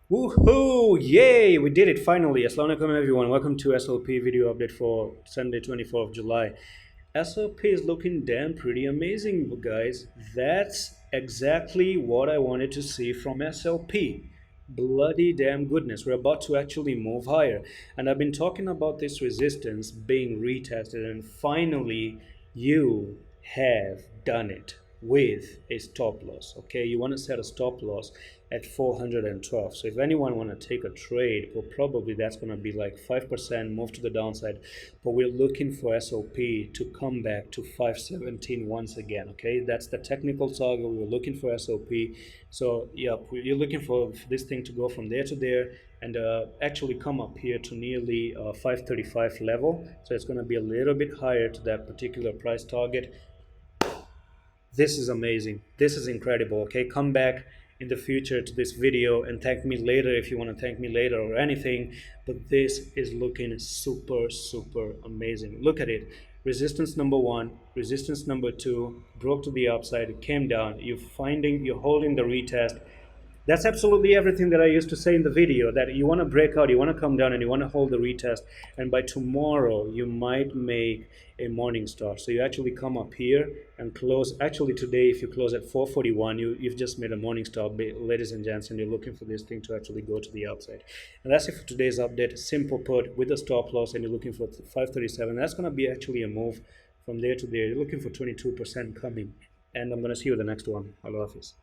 Woohoo! Yay! We did it finally. Assalamu alaikum everyone. Welcome to SLP video update for Sunday 24th of July. SLP is looking damn pretty amazing, guys. That's exactly what I wanted to see from SLP. Bloody damn goodness. We're about to actually move higher. And I've been talking about this resistance being retested, and finally you have done it with a stop loss. Okay, you want to set a stop loss at 412. So if anyone want to take a trade, well, probably that's going to be like 5% move to the downside, but we're looking for SOP to come back to 517 once again. Okay, that's the technical target. We're looking for SOP. So yeah, you're looking for this thing to go from there to there and actually come up here to nearly 535 level. So it's going to be a little bit higher to that particular price target. This is amazing. This is incredible. Okay, come back in the future to this video and thank me later if you want to thank me later or anything, but this is looking super amazing. Look at it. Resistance number one, resistance number two, broke to the upside, came down. You're holding the retest. That's absolutely everything that I used to say in the video, that you want to break out, you want to come down, and you want to hold the retest, and by tomorrow you might make a morning star. So you actually come up here and close. Actually today, if you close at 441, you've just made a morning star, ladies and gents, and you're looking for this thing to actually go to the upside. And that's it for today's update. Simple put, with a stop loss, and you're looking for 537. That's going to be actually a move from there to there. You're looking for 22% coming, and I'm going to see you in the next one. Allah Hafiz.